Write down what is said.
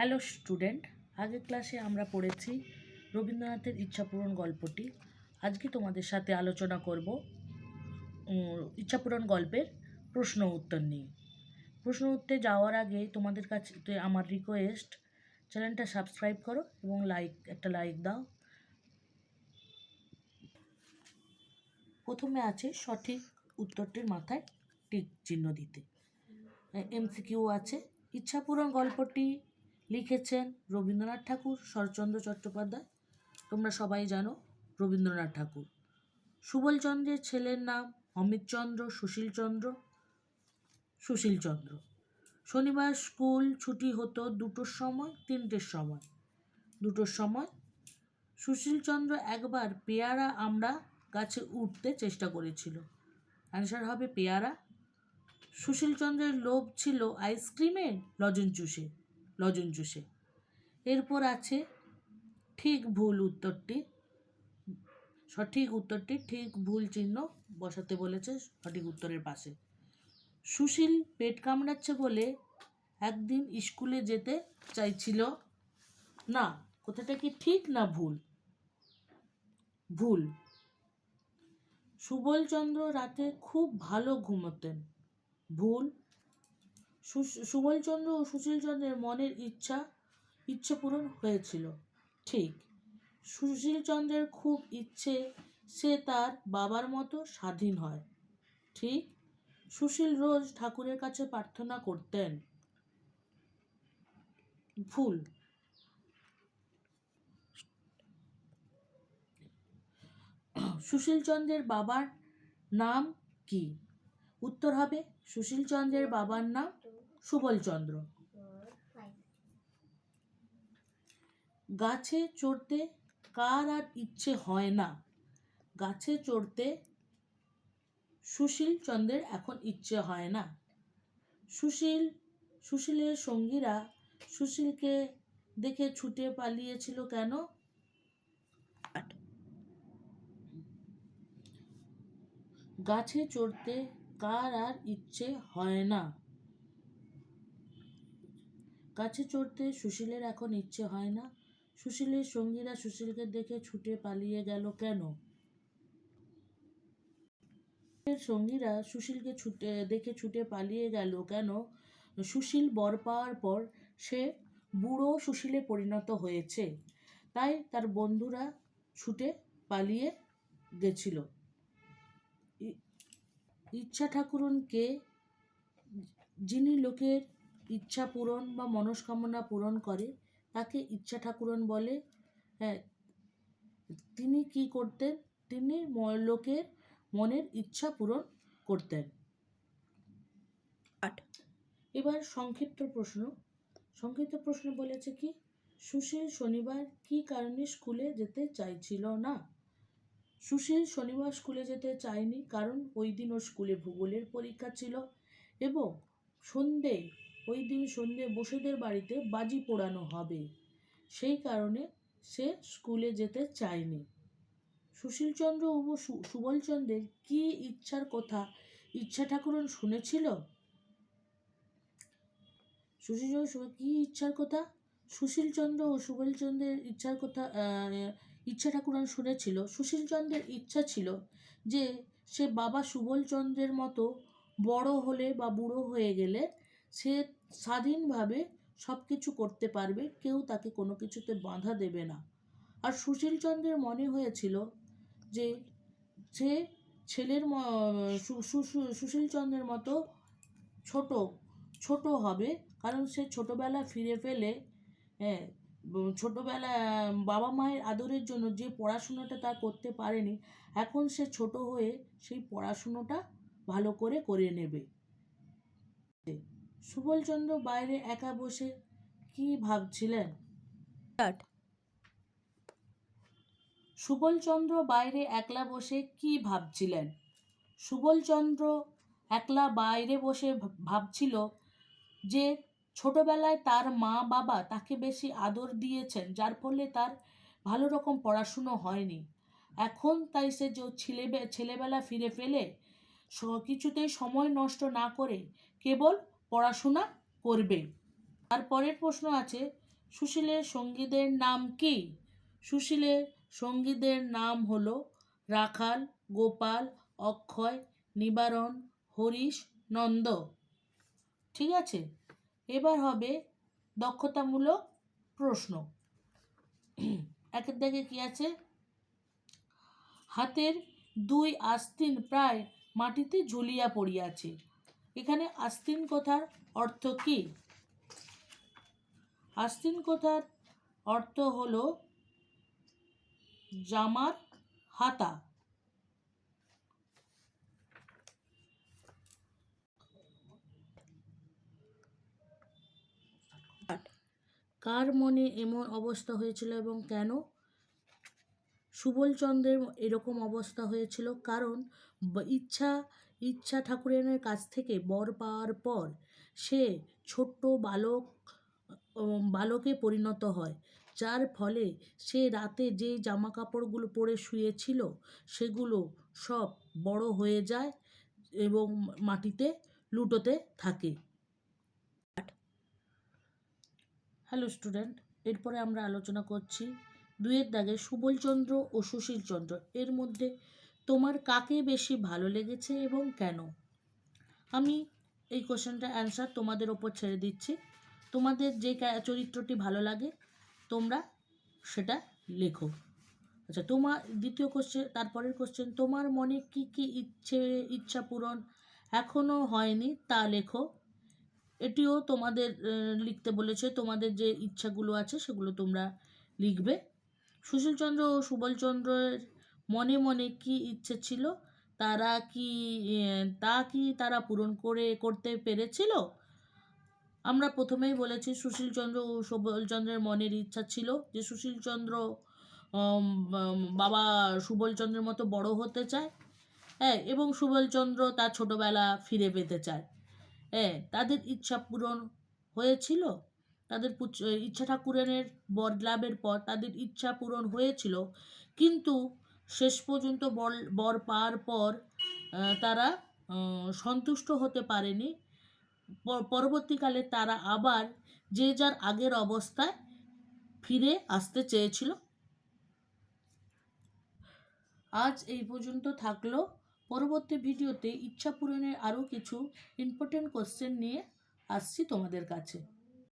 Hello student, আগের ক্লাসে আমরা পড়েছি রবীন্দ্রনাথের ইচ্ছাপূরণ গল্পটি। আজকে তোমাদের সাথে আলোচনা করব ইচ্ছাপূরণ গল্পের প্রশ্ন উত্তর নিয়ে। প্রশ্ন উত্তরে যাওয়ার আগে তোমাদের কাছে আমার রিকোয়েস্ট, চ্যানেলটা সাবস্ক্রাইব করো এবং একটা লাইক দাও। প্রথমে আছে সঠিক উত্তরটির মাথায় টিক চিহ্ন দিতে। এমসিকিউ আছে। ইচ্ছাপূরণ গল্পটি লিখেছেন রবীন্দ্রনাথ ঠাকুর, শরৎচন্দ্র চট্টোপাধ্যায়। তোমরা সবাই জানো রবীন্দ্রনাথ ঠাকুর। সুবলচন্দ্রের ছেলের নাম অমিতচন্দ্র, সুশীলচন্দ্র। শনিবার স্কুল ছুটি হতো 2টোর সময়, 3টের সময়। 2টোর সময় সুশীলচন্দ্র একবার পেয়ারা আমরা গাছে উঠতে চেষ্টা করেছিল। অ্যান্সার হবে পেয়ারা। সুশীলচন্দ্রের লোভ ছিল আইসক্রিমে, লজেন চুষে। এরপর আছে ঠিক ভুল উত্তরটি। সঠিক উত্তরটি ঠিক ভুল চিহ্ন বসাতে বলেছে সঠিক উত্তরের পাশে। সুশীল পেট কামড়াচ্ছে বলে একদিন স্কুলে যেতে চাইছিল না। কথাটা কি ঠিক না ভুল? ভুল। সুবলচন্দ্র রাতে খুব ভালো ঘুমোতেন। ভুল। সুবলচন্দ্র ও সুশীলচন্দ্রের মনের ইচ্ছা পূরণ হয়েছিল। ঠিক। সুশীলচন্দ্রের খুব ইচ্ছে সে তার বাবার মতো স্বাধীন হয়। ঠিক। সুশীল রোজ ঠাকুরের কাছে প্রার্থনা করতেন। ভুল। সুশীলচন্দ্রের বাবার নাম কি? উত্তর হবে সুশীলচন্দ্রের বাবার নাম সুবলচন্দ্র। গাছে চড়তে কার আর ইচ্ছে হয় না? গাছে চড়তে সুশীলচন্দ্রের এখন ইচ্ছে হয় না। সুশীলের সঙ্গীরা সুশীলকে দেখে ছুটে পালিয়েছিল কেন? গাছে চড়তে কার আর ইচ্ছে হয় না? গাছে চড়তে সুশীলের এখন ইচ্ছে হয় না। সুশীলের সঙ্গীরা সুশীলকে দেখে ছুটে পালিয়ে গেল কেন? সঙ্গীরা সুশীলকে দেখে ছুটে পালিয়ে গেল কেন? সুশীল বর পাওয়ার পর সে বুড়ো সুশীলে পরিণত হয়েছে, তাই তার বন্ধুরা ছুটে পালিয়ে গেছিল। ইচ্ছা ঠাকুরনকে যিনি লোকের ইচ্ছা পূরণ বা মনস্কামনা পূরণ করে তাকে ইচ্ছা ঠাকুরন বলে। তিনি কি করতেন? তিনি লোকের মনের ইচ্ছা পূরণ করতেন। এবার সংক্ষিপ্ত প্রশ্ন বলেছে কি? সুশীল শনিবার কি কারণে স্কুলে যেতে চাইছিল না? সুশীল শনিবার স্কুলে যেতে চায়নি কারণ ওই দিন ওর স্কুলে ভূগোলের পরীক্ষা ছিল এবং ওই দিন সন্ধে বসুদের বাড়িতে বাজি পোড়ানো হবে, সেই কারণে সে স্কুলে যেতে চায়নি। সুশীলচন্দ্র ও সুবলচন্দ্রের কি ইচ্ছার কথা ইচ্ছা ঠাকুরন শুনেছিল? কি ইচ্ছার কথা? সুশীলচন্দ্র ও সুবলচন্দ্রের ইচ্ছার কথা ইচ্ছা ঠাকুরন শুনেছিল। সুশীলচন্দ্রের ইচ্ছা ছিল যে সে বাবা সুবলচন্দ্রের মতো বড় হলে বা বুড়ো হয়ে গেলে সে স্বাধীনভাবে সব কিছু করতে পারবে, কেউ তাকে কোনো কিছুতে বাধা দেবে না। আর সুশীলচন্দ্রের মনে হয়েছিল যে সে সুশীলচন্দ্রের মতো ছোট হবে, কারণ সে ছোটবেলা ফিরে পেলে ছোটবেলা বাবা মায়ের আদরের জন্য যে পড়াশোনাটা তা করতে পারেনি, এখন সে ছোট হয়ে সেই পড়াশুনোটা ভালো করে নেবে। সুবলচন্দ্র বাইরে একা বসে কি ভাবছিলেন? সুবলচন্দ্র বাইরে একলা বসে কি ভাবছিলেন? সুবলচন্দ্র একলা বাইরে বসে ভাবছিল যে ছোটবেলায় তার মা বাবা তাকে বেশি আদর দিয়েছেন, যার ফলে তার ভালো রকম পড়াশুনো হয়নি। এখন তাই সে যে ছেলেবেলা ফিরে পেলে কিছুতেই সময় নষ্ট না করে কেবল পড়াশোনা করবে। তারপরের প্রশ্ন আছে, সুশীলের সঙ্গীদের নাম কি? সুশীলের সঙ্গীদের নাম হলো রাখাল, গোপাল, অক্ষয়, নিবারণ, হরিশ, নন্দ। ঠিক আছে, এবার হবে দক্ষতামূলক প্রশ্ন। একের দাগে কি আছে? হাতের দুই আস্তিন প্রায় মাটিতে ঝুলিয়া পড়িয়াছে। এখানে আস্তিন কথার অর্থ কি? আস্তিন কথার অর্থ হলো জামার হাতা। কার মনে এমন অবস্থা হয়েছিল এবং কেন? সুবলচন্দ্রের এরকম অবস্থা হয়েছিল কারণ ইচ্ছা ঠাকুরানের কাছ থেকে বর পাওয়ার পর সে ছোট্ট বালকে পরিণত হয়, যার ফলে সে রাতে যে জামা কাপড়গুলো পরে শুয়েছিল সেগুলো সব বড় হয়ে যায় এবং মাটিতে লুটোতে থাকে। হ্যালো স্টুডেন্ট, এরপরে আমরা আলোচনা করছি 2 দাগে সুবলচন্দ্র ও সুশীলচন্দ্র, এর মধ্যে তোমার কাকে বেশি ভালো লেগেছে এবং কেন? আমি এই কোশ্চেনটা অ্যান্সার তোমাদের ওপর ছেড়ে দিচ্ছি। তোমাদের যে চরিত্রটি ভালো লাগে তোমরা সেটা লেখো। আচ্ছা, তোমার দ্বিতীয় কোশ্চেন, তারপরের কোশ্চেন, তোমার মনে কি কি ইচ্ছা পূরণ এখনও হয়নি তা লেখো। এটিও তোমাদের লিখতে বলেছে, তোমাদের যে ইচ্ছাগুলো আছে সেগুলো তোমরা লিখবে। সুশীলচন্দ্র ও সুবলচন্দ্রের মনে মনে কি ইচ্ছে ছিল তারা পূরণ করতে পেরেছিল? আমরা প্রথমেই বলেছি সুশীলচন্দ্র ও সুবলচন্দ্রের মনের ইচ্ছা ছিল যে সুশীলচন্দ্র বাবা সুবলচন্দ্রের মতো বড় হতে চায়, হ্যাঁ, এবং সুবলচন্দ্র তার ছোটবেলা ফিরে পেতে চায়। হ্যাঁ, তাদের ইচ্ছা পূরণ হয়েছিল। তাদের ইচ্ছা ঠাকুরানের বর লাভের পর তাদের ইচ্ছা পূরণ হয়েছিল, কিন্তু শেষ পর্যন্ত বর পাওয়ার পর তারা সন্তুষ্ট হতে পারেনি। পরবর্তীকালে তারা আবার যে যার আগের অবস্থায় ফিরে আসতে চেয়েছিল। আজ এই পর্যন্ত থাকলো। পরবর্তী ভিডিওতে ইচ্ছা পূরণের আরও কিছু ইম্পর্টেন্ট কোশ্চেন নিয়ে আসছি তোমাদের কাছে।